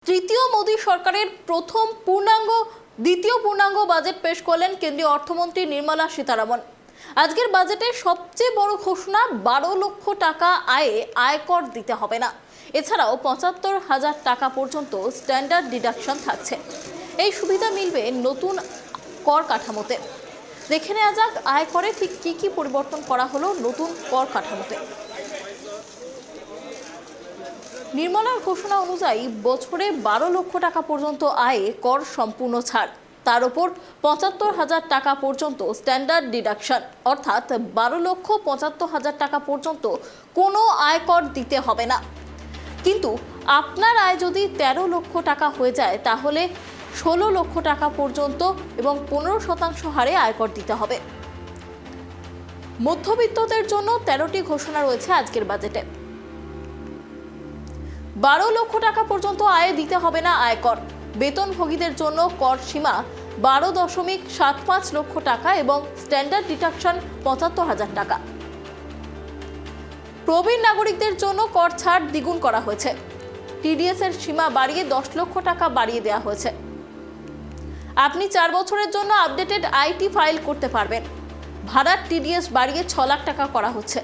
তৃতীয় মোদী সরকারের দ্বিতীয় পূর্ণাঙ্গ বাজেট পেশ করলেন কেন্দ্রীয় অর্থমন্ত্রী নির্মলা সীতারামন। আজকের বাজেটে সবচেয়ে বড় ঘোষণা 12 লক্ষ টাকা আয়ে আয়কর দিতে হবে না। এছাড়াও 75,000 টাকা পর্যন্ত স্ট্যান্ডার্ড ডিডাকশন থাকছে। এই সুবিধা মিলবে নতুন কর কাঠামোতে। দেখে নেওয়া যাক আয়করে ঠিক কি পরিবর্তন করা হলো নতুন কর কাঠামোতে। নির্মলার ঘোষণা অনুযায়ী বছরে 12 লক্ষ টাকা পর্যন্ত আয়ে কর সম্পূর্ণ ছাড়, তার উপর 75,000 টাকা পর্যন্ত স্ট্যান্ডার্ড ডিডাকশন, অর্থাৎ 12,75,000 টাকা পর্যন্ত কোনো আয়কর দিতে হবে না। কিন্তু আপনার আয় যদি 13 লক্ষ টাকা হয়ে যায় তাহলে 16 লক্ষ টাকা পর্যন্ত এবং 15% হারে আয়কর দিতে হবে। মধ্যবিত্তদের জন্য 13টি ঘোষণা রয়েছে আজকের বাজেটে। 12 লক্ষ টাকা পর্যন্ত আয়ে দিতে হবে না আয়কর। বেতনভোগীদের জন্য কর সীমা 12.75 লক্ষ টাকা এবং স্ট্যান্ডার্ড ডিডাকশন 75,000 টাকা। প্রবীণ নাগরিকদের জন্য কর ছাড় দ্বিগুণ করা হয়েছে। টিডিএস এর সীমা বাড়িয়ে 10 লক্ষ টাকা বাড়িয়ে দেওয়া হয়েছে। আপনি 4 বছরের জন্য আপডেটেড আইটি ফাইল করতে পারবেন। ভাড়ার টিডিএস বাড়িয়ে 6 লাখ টাকা করা হচ্ছে।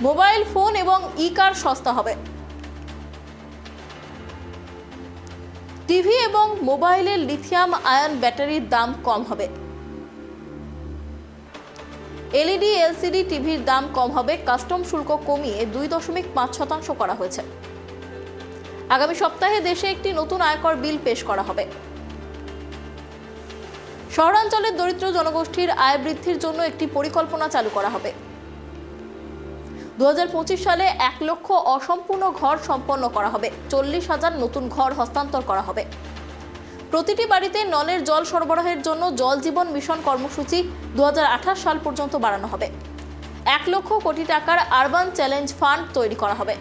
মোবাইল ফোন এবং ই কার সস্তা হবে। টিভি এবং মোবাইলের লিথিয়াম আয়ন ব্যাটারির দাম কম হবে। এলইডি এলসিডি টিভির দাম কম হবে। কাস্টম শুল্ক কমিয়ে 2.5% করা হয়েছে। আগামী সপ্তাহে দেশে একটি নতুন আয়কর বিল পেশ করা হবে। শহরাঞ্চলের দরিদ্র জনগোষ্ঠীর আয় বৃদ্ধির জন্য একটি পরিকল্পনা চালু করা হবে। 2025 সালে 1 লক্ষ অসম্পূর্ণ ঘর সম্পন্ন করা হবে। 40,000 নতুন ঘর হস্তান্তর করা হবে। প্রতিটি বাড়িতে নলের জল সরবরাহের জন্য জল জীবন মিশন কর্মসূচি 2028 সাল পর্যন্ত বাড়ানো হবে। 1 লক্ষ কোটি টাকার আরবান চ্যালেঞ্জ ফান্ড তৈরি করা হবে।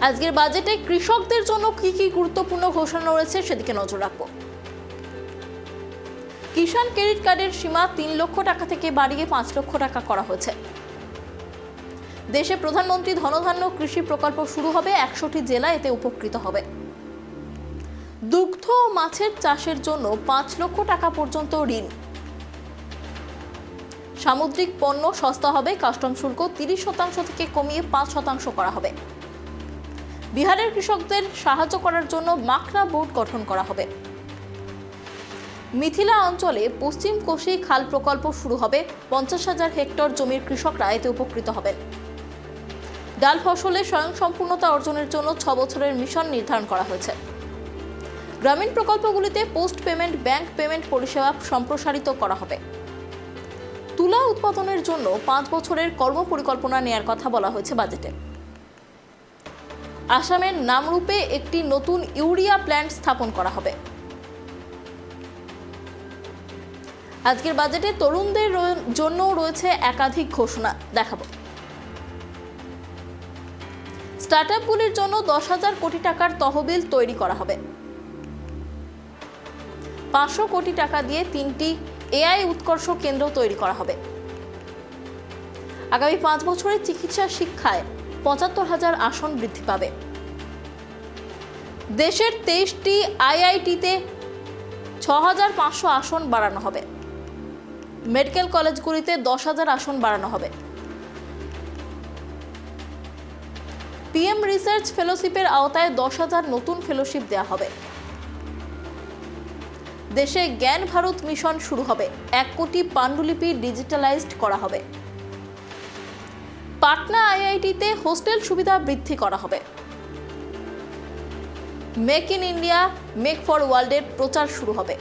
আজকের বাজেটে কৃষকদের জন্য কি গুরুত্বপূর্ণ ঘোষণা রয়েছে সেদিকে নজর রাখবো। কিষাণ ক্রেডিট কার্ডের সীমা 3 লক্ষ টাকা থেকে বাড়িয়ে 5 লক্ষ টাকা করা হয়েছে। দেশে প্রধানমন্ত্রী ধনধান্য কৃষি প্রকল্প শুরু হবে। 100টি জেলা এতে উপকৃত হবে। দুগ্ধ ও মাছের চাষের জন্য 5 লক্ষ টাকা পর্যন্ত ঋণ। সামুদ্রিক পণ্য সস্তা হবে। কাস্টম শুল্ক 30% থেকে কমিয়ে 5% করা হবে। বিহারের কৃষকদের সাহায্য করার জন্য মাখনা বোর্ড গঠন করা হবে। মিথিলা অঞ্চলে পশ্চিম কোশি খাল প্রকল্প শুরু হবে। 50,000 হেক্টর জমির কৃষকরা এতে উপকৃত হবেন। ডাল ফসলে স্বয়ংসম্পূর্ণতা অর্জনের জন্য 6 বছরের মিশন নির্ধারণ করা হয়েছে। গ্রামীণ প্রকল্পগুলিতে পোস্ট পেমেন্ট ব্যাংক পেমেন্ট পরিষেবা সম্প্রসারিত করা হবে। তুলা উৎপাদনের জন্য 5 বছরের কর্মপরিকল্পনা নেয়ার কথা বলা হয়েছে বাজেটে। আসামের নামরূপে একটি নতুন ইউরিয়া প্ল্যান্ট স্থাপন করা হবে। আজকের বাজেটে তরুণদের জন্য রয়েছে একাধিক ঘোষণা, দেখাবো। স্টার্টআপগুলির জন্য 10,000 কোটি টাকার তহবিল তৈরি করা হবে। 500 কোটি টাকা দিয়ে 3টি এআই উৎকর্ষ কেন্দ্র তৈরি করা হবে। আগামী 5 বছরে চিকিৎসা শিক্ষায় 75,000 আসন বৃদ্ধি পাবে। দেশের 23টি আইআইটিতে 6,500 আসন বাড়ানো হবে। মেডিকেল কলেজগুলিতে 10,000 আসন বাড়ানো হবে। পিএম রিসার্চ ফেলোশিপের আওতায় 10,000 নতুন ফেলোশিপ দেওয়া হবে। দেশে জ্ঞান ভারত মিশন শুরু হবে। 1 কোটি পাণ্ডুলিপি ডিজিটালাইজড করা হবে। পাটনা আইআইটিতে হোস্টেল সুবিধা বৃদ্ধি করা হবে। Make in India make for ওয়ার্ল্ডের প্রচার শুরু হবে।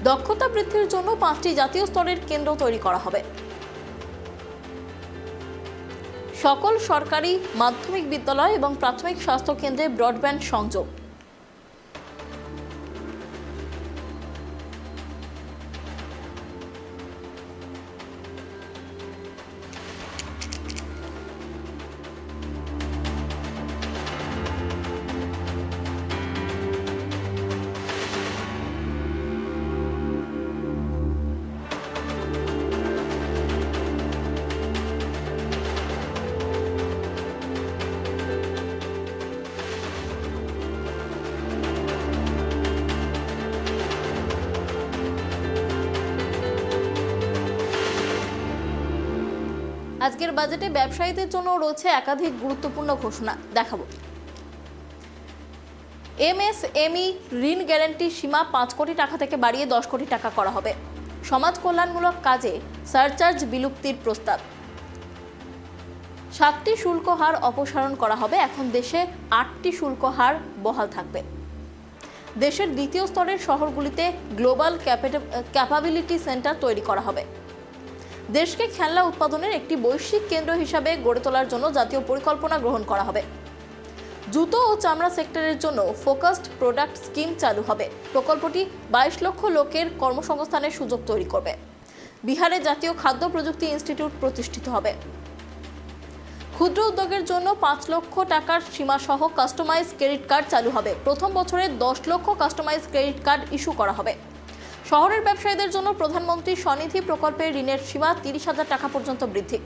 দক্ষতা বৃদ্ধির জন্য 5টি জাতীয় স্তরের কেন্দ্র তৈরি করা হবে। সকল সরকারি মাধ্যমিক বিদ্যালয় এবং প্রাথমিক স্বাস্থ্য কেন্দ্রে ব্রডব্যান্ড সংযোগ। আজকের বাজেটে ব্যবসায়ীদের জন্য রয়েছে একাধিক গুরুত্বপূর্ণ ঘোষণা, দেখাবো। এমএসএমই ঋণ গ্যারান্টির সীমা 5 কোটি টাকা থেকে বাড়িয়ে 10 কোটি টাকা করা হবে। সমাজ কল্যাণমূলক কাজে সারচার্জ বিলুপ্তির প্রস্তাব। 7টি শুল্ক হার অপসারণ করা হবে, এখন দেশে 8টি শুল্ক হার বহাল থাকবে। দেশের দ্বিতীয় স্তরের শহরগুলিতে গ্লোবাল ক্যাপাবিলিটি সেন্টার তৈরি করা হবে। দেশকে খেলনা উৎপাদনের একটি বৈশ্বিক কেন্দ্র হিসাবে গড়ে তোলার জন্য জাতীয় পরিকল্পনা গ্রহণ করা হবে। জুতো ও চামড়া সেক্টরের জন্য ফোকাসড প্রোডাক্ট স্কিম চালু হবে। প্রকল্পটি 22 লক্ষ লোকের কর্মসংস্থানের সুযোগ তৈরি করবে। বিহারে জাতীয় খাদ্য প্রযুক্তি ইনস্টিটিউট প্রতিষ্ঠিত হবে। ক্ষুদ্র উদ্যোগের জন্য 5 লক্ষ টাকার সীমাসহ কাস্টমাইজ ক্রেডিট কার্ড চালু হবে। প্রথম বছরে 10 লক্ষ কাস্টমাইজ ক্রেডিট কার্ড ইস্যু করা হবে। শহরের ব্যবসায়ীদের জন্য প্রধানমন্ত্রী স্বনিধি প্রকল্পের ঋণের সীমা 30,000 টাকা পর্যন্ত বৃদ্ধি।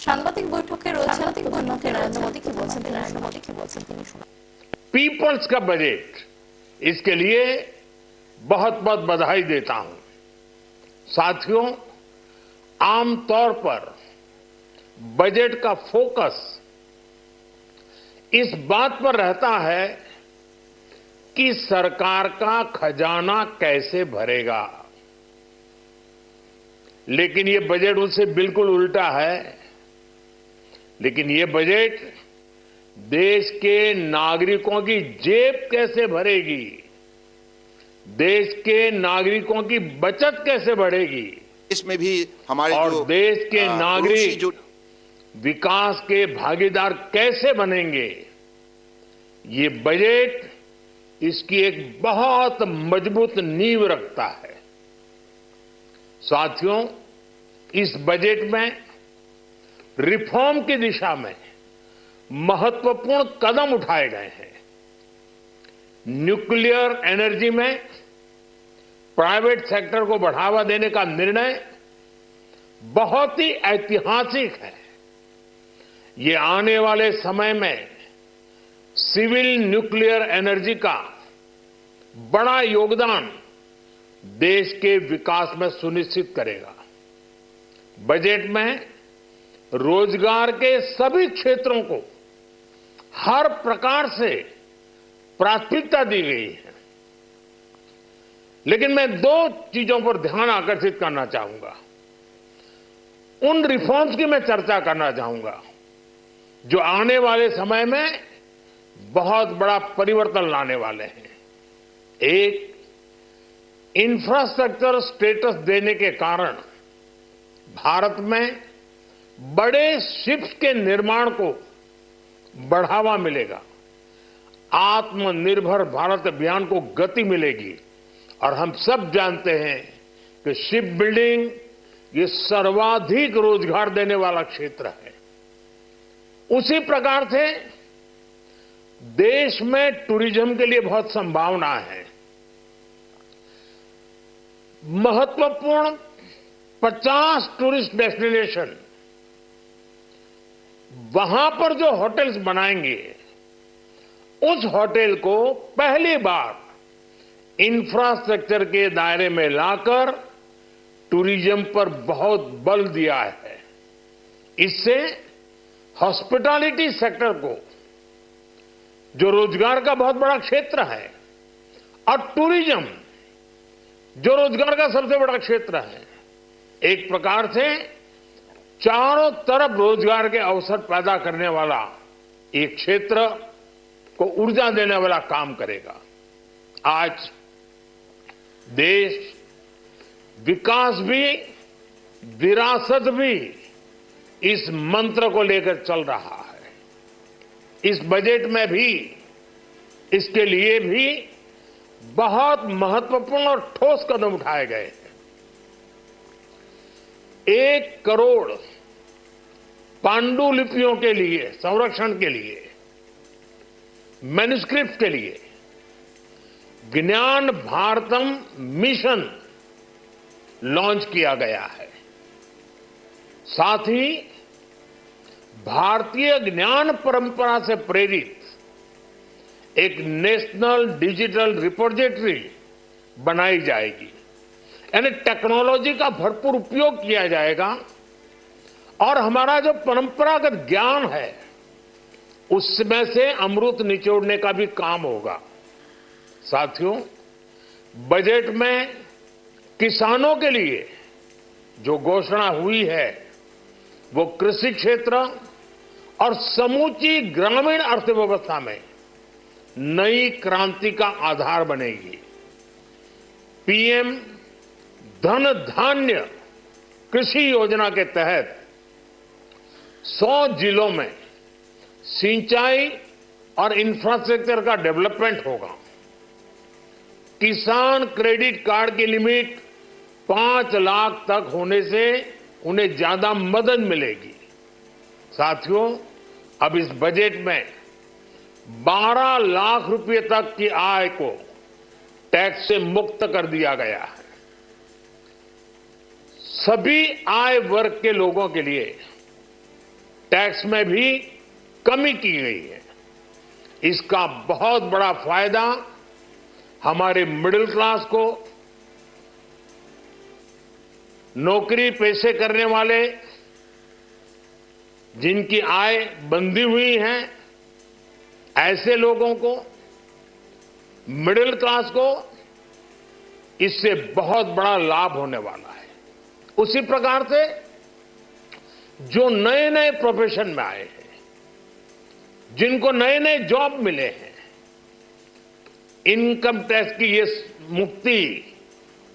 সাংবাদিক বৈঠকে রয়েছেন প্রধানমন্ত্রী নরেন্দ্র মোদী। কি বলছেন তিনি শুনুন। पीपल्स का बजट, इसके लिए बहुत बहुत बधाई देता हूं। साथियों, आमतौर पर बजट का फोकस इस बात पर रहता है कि सरकार का खजाना कैसे भरेगा, लेकिन ये बजट उससे बिल्कुल उल्टा है। लेकिन ये बजट देश के नागरिकों की जेब कैसे भरेगी, देश के नागरिकों की बचत कैसे बढ़ेगी, इसमें भी हमारे और देश के नागरिक विकास के भागीदार कैसे बनेंगे, ये बजट इसकी एक बहुत मजबूत नींव रखता है। साथियों, इस बजट में रिफॉर्म की दिशा में महत्वपूर्ण कदम उठाए गए हैं। न्यूक्लियर एनर्जी में प्राइवेट सेक्टर को बढ़ावा देने का निर्णय बहुत ही ऐतिहासिक है। ये आने वाले समय में सिविल न्यूक्लियर एनर्जी का बड़ा योगदान देश के विकास में सुनिश्चित करेगा। बजट में रोजगार के सभी क्षेत्रों को हर प्रकार से प्राथमिकता दी गई है। लेकिन मैं 2 चीजों पर ध्यान आकर्षित करना चाहूंगा। उन रिफॉर्म्स की मैं चर्चा करना चाहूंगा जो आने वाले समय में बहुत बड़ा परिवर्तन लाने वाले हैं। एक, इंफ्रास्ट्रक्चर स्टेटस देने के कारण भारत में बड़े शिप्स के निर्माण को बढ़ावा मिलेगा। आत्मनिर्भर भारत अभियान को गति मिलेगी। और हम सब जानते हैं कि शिप बिल्डिंग ये सर्वाधिक रोजगार देने वाला क्षेत्र है। उसी प्रकार से देश में टूरिज्म के लिए बहुत संभावना है। महत्वपूर्ण 50 टूरिस्ट डेस्टिनेशन, वहां पर जो होटल्स बनाएंगे, उस होटल को पहली बार इंफ्रास्ट्रक्चर के दायरे में लाकर टूरिज्म पर बहुत बल दिया है। इससे हॉस्पिटैलिटी सेक्टर को, जो रोजगार का बहुत बड़ा क्षेत्र है, और टूरिज्म जो रोजगार का सबसे बड़ा क्षेत्र है, एक प्रकार से चारों तरफ रोजगार के अवसर पैदा करने वाला एक क्षेत्र को ऊर्जा देने वाला काम करेगा। आज देश विकास भी विरासत भी इस मंत्र को लेकर चल रहा है। इस बजट में भी इसके लिए भी बहुत महत्वपूर्ण और ठोस कदम उठाए गए हैं। 1 करोड़ पांडुलिपियों के लिए संरक्षण के लिए, मैन्युस्क्रिप्ट के लिए ज्ञान भारतम मिशन लॉन्च किया गया है। साथ ही भारतीय ज्ञान परंपरा से प्रेरित एक नेशनल डिजिटल रिपोजिटरी बनाई जाएगी, यानी टेक्नोलॉजी का भरपूर उपयोग किया जाएगा और हमारा जो परंपरागत ज्ञान है उसमें से अमृत निचोड़ने का भी काम होगा। साथियों, बजट में किसानों के लिए जो घोषणा हुई है वो कृषि क्षेत्र और समूची ग्रामीण अर्थव्यवस्था में नई क्रांति का आधार बनेगी। पीएम धन धान्य कृषि योजना के तहत 100 जिलों में सिंचाई और इंफ्रास्ट्रक्चर का डेवलपमेंट होगा। किसान क्रेडिट कार्ड की लिमिट 5 लाख तक होने से उन्हें ज्यादा मदद मिलेगी। साथियों, अब इस बजट में 12 लाख रुपए तक की आय को टैक्स से मुक्त कर दिया गया है। सभी आय वर्ग के लोगों के लिए टैक्स में भी कमी की गई है। इसका बहुत बड़ा फायदा हमारे मिडिल क्लास को, नौकरी पेशे करने वाले जिनकी आय बंधी हुई है ऐसे लोगों को, मिडिल क्लास को इससे बहुत बड़ा लाभ होने वाला है। उसी प्रकार से जो नए नए प्रोफेशन में आए हैं, जिनको नए नए जॉब मिले हैं, इनकम टैक्स की ये मुक्ति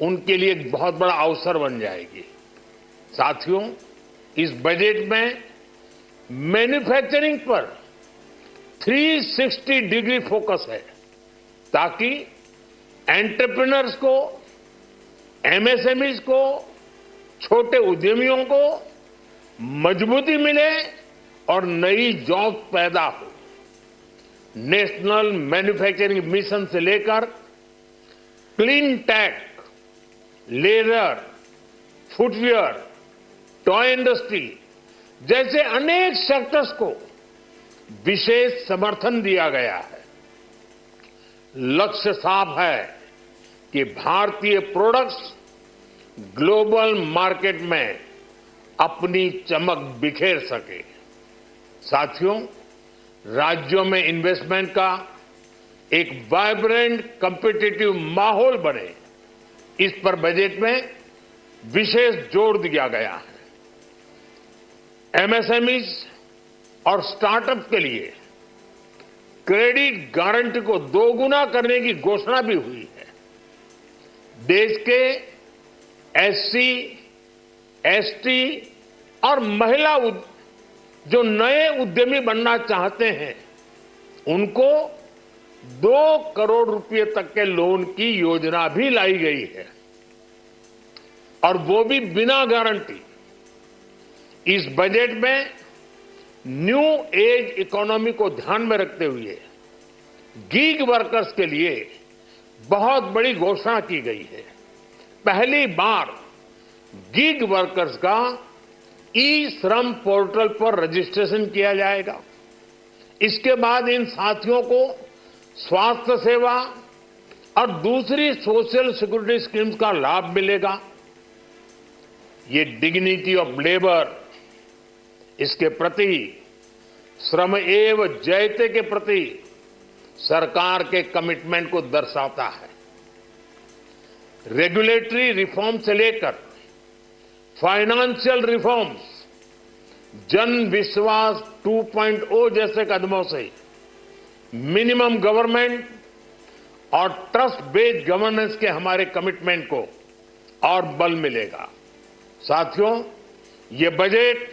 उनके लिए एक बहुत बड़ा अवसर बन जाएगी। साथियों, इस बजट में मैन्युफैक्चरिंग पर 360 डिग्री फोकस है ताकि एंटरप्रेन्योर्स को, एमएसएमईज को, छोटे उद्यमियों को मजबूती मिले और नई जॉब पैदा हो। नेशनल मैन्युफैक्चरिंग मिशन से लेकर clean tech, leather, footwear, toy industry जैसे अनेक सेक्टर्स को विशेष समर्थन दिया गया है। लक्ष्य साफ है कि भारतीय प्रोडक्ट्स ग्लोबल मार्केट में अपनी चमक बिखेर सके। साथियों, राज्यों में इन्वेस्टमेंट का एक वाइब्रेंट कॉम्पिटिटिव माहौल बने, इस पर बजट में विशेष जोर दिया गया है। एमएसएमईज और स्टार्टअप के लिए क्रेडिट गारंटी को 2 गुना करने की घोषणा भी हुई है। देश के एससी, एसटी और महिला जो नए उद्यमी बनना चाहते हैं उनको 2 करोड़ रुपए तक के लोन की योजना भी लाई गई है और वो भी बिना गारंटी। इस बजट में न्यू एज इकोनॉमी को ध्यान में रखते हुए गीग वर्कर्स के लिए बहुत बड़ी घोषणा की गई है। पहली बार गीग वर्कर्स का ई श्रम पोर्टल पर रजिस्ट्रेशन किया जाएगा। इसके बाद इन साथियों को स्वास्थ्य सेवा और दूसरी सोशल सिक्योरिटी स्कीम्स का लाभ मिलेगा। ये डिग्निटी ऑफ लेबर, इसके प्रति श्रम एव जयते के प्रति सरकार के कमिटमेंट को दर्शाता है। रेगुलेटरी रिफॉर्म से लेकर फाइनेंशियल रिफॉर्म्स, जन विश्वास 2.0 जैसे कदमों से मिनिमम गवर्नमेंट और ट्रस्ट बेस्ड गवर्नेंस के हमारे कमिटमेंट को और बल मिलेगा। साथियों, ये बजट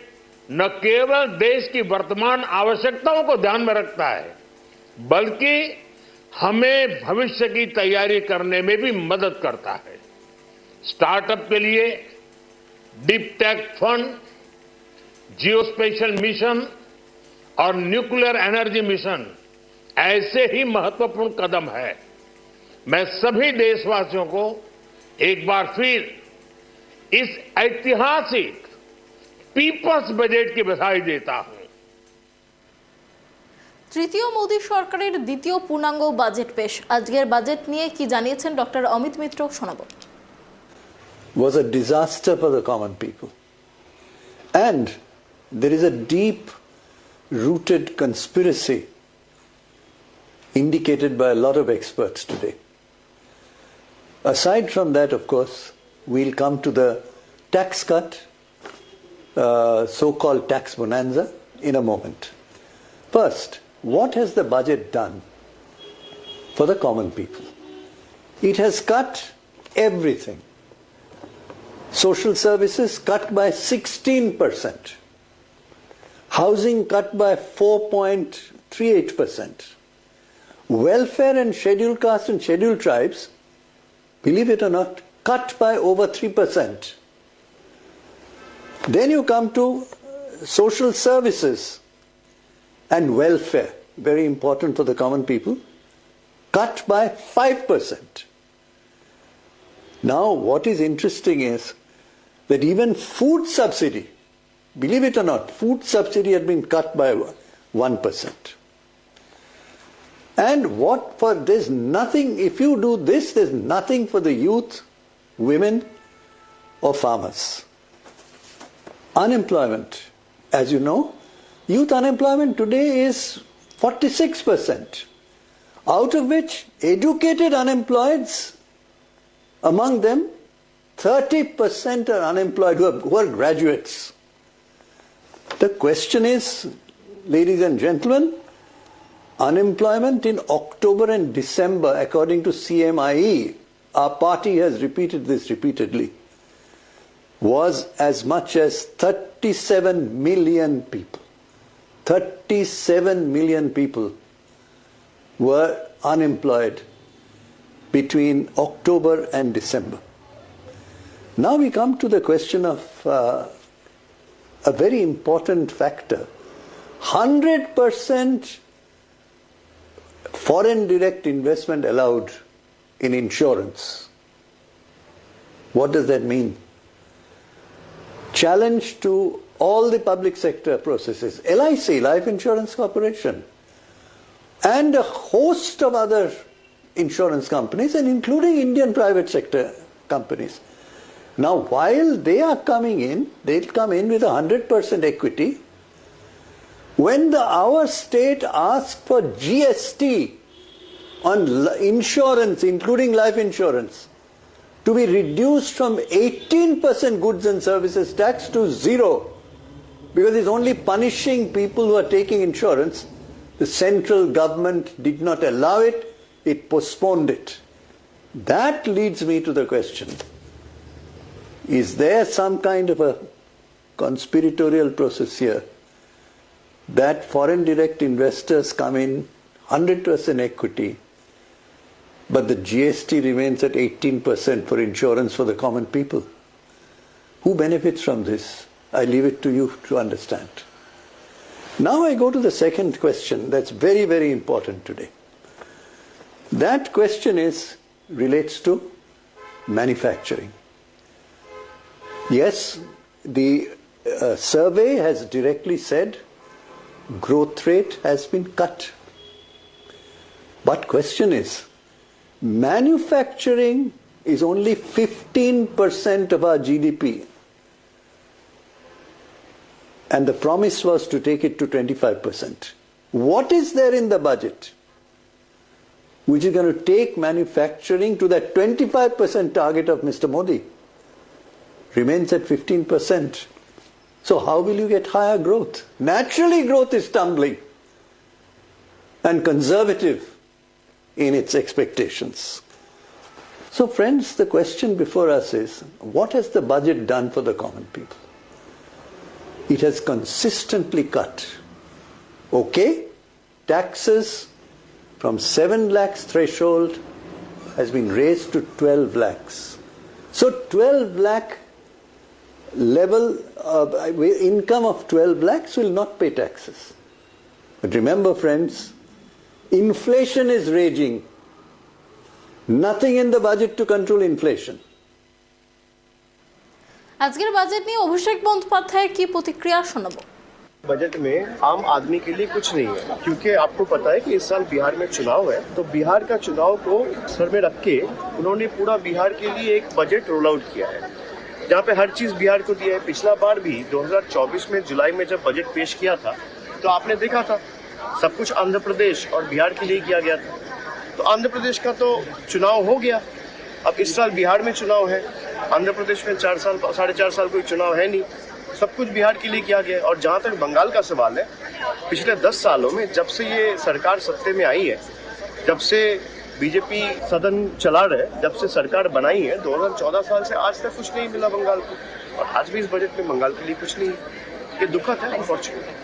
न केवल देश की वर्तमान आवश्यकताओं को ध्यान में रखता है, बल्कि हमें भविष्य की तैयारी करने में भी मदद करता है। स्टार्टअप के लिए deep tech fund, geospatial mission और न्यूक्लियर एनर्जी मिशन ऐसे ही महत्वपूर्ण कदम है। मैं सभी देशवासियों को एक बार फिर इस ऐतिहासिक पीपल्स बजट की बधाई देता हूं। তৃতীয় মোদী সরকারের দ্বিতীয় পূর্ণাঙ্গ বাজেট পেশ। আজকের বাজেট নিয়ে কি জানিয়েছেন ডক্টর অমিত মিত্র, শোনাবো। Was a disaster for the common people. And there is a deep-rooted conspiracy indicated by a lot of experts today. Aside from that, of course, we'll come to the tax cut, so-called tax bonanza, in a moment. First, what has the budget done for the common people? It has cut everything. Social services cut by 16%. Housing cut by 4.38%. Welfare and scheduled castes and scheduled tribes, believe it or not, cut by over 3%. Then you come to social services and welfare, very important for the common people, cut by 5%. Now, what is interesting is that even food subsidy, believe it or not, food subsidy had been cut by 1%. And there's nothing, if you do this, there's nothing for the youth, women, or farmers. Unemployment, as you know, youth unemployment today is 46%, out of which educated unemployeds, among them 30% are unemployed who are graduates. The question is, ladies and gentlemen, unemployment in October and December, according to CMIE, our party has repeated this repeatedly, was as much as 37 million people. 37 million people were unemployed between October and December. Now we come to the question of a very important factor. 100% foreign direct investment allowed in insurance. What does that mean? Challenge to all the public sector processes, LIC, Life Insurance Corporation, and a host of other insurance companies, and including Indian private sector companies. Now, while they are coming in, they'll come in with 100% equity. When our state asks for GST on insurance, including life insurance, to be reduced from 18% goods and services tax to 0, because it's only punishing people who are taking insurance, the central government did not allow it, it postponed it. That leads me to the question, is there some kind of a conspiratorial process here that foreign direct investors come in 100% equity, but the GST remains at 18% for insurance for the common people? Who benefits from this? I leave it to you to understand. Now I go to the second question that's very, very important today. That question relates to manufacturing. Yes, the survey has directly said growth rate has been cut. But question is, manufacturing is only 15% of our GDP. And the promise was to take it to 25%. What is there in the budget which is going to take manufacturing to that 25% target of Mr. Modi? Remains at 15%. So how will you get higher growth? Naturally, growth is tumbling and conservative in its expectations. So friends, the question before us is, what has the budget done for the common people? it has consistently cut. Okay, taxes from 7 lakhs threshold has been raised to 12 lakhs. So 12 lakh level income of 12 lakhs will not pay taxes. But remember, friends, inflation is raging. Nothing in the budget to control inflation. আজকের budget নিয়ে অভিষেক বন্দ্যোপাধ্যায়ের কি প্রতিক্রিয়া শোনাবো। Budget में आम आदमी के लिए कुछ नहीं है, क्योंकि आपको पता है कि इस साल बिहार में चुनाव है, तो बिहार का चुनाव को सर में रख के उन्होंने पूरा बिहार के लिए एक बजट रोल आउट किया है, जहाँ पे हर चीज बिहार को दिया है। पिछला बार भी 2024 में जुलाई में जब बजट पेश किया था तो आपने देखा था सब कुछ आंध्र प्रदेश और बिहार के लिए किया गया था। तो आंध्र प्रदेश का तो चुनाव हो गया, अब इस साल बिहार में चुनाव है। आंध्र प्रदेश में 4.5 साल कोई चुनाव है नहीं, सब कुछ बिहार के लिए किया गया है। और जहाँ तक बंगाल का सवाल है, पिछले 10 सालों में जब से ये सरकार सत्ते में आई है, जब से बीजेपी सदन चला रहे, जब से सरकार बनाई है 2014 साल से आज तक कुछ नहीं मिला बंगाल को, और आज भी इस बजट में बंगाल के लिए कुछ नहीं है। ये दुखद है, अनफॉर्चुनेट।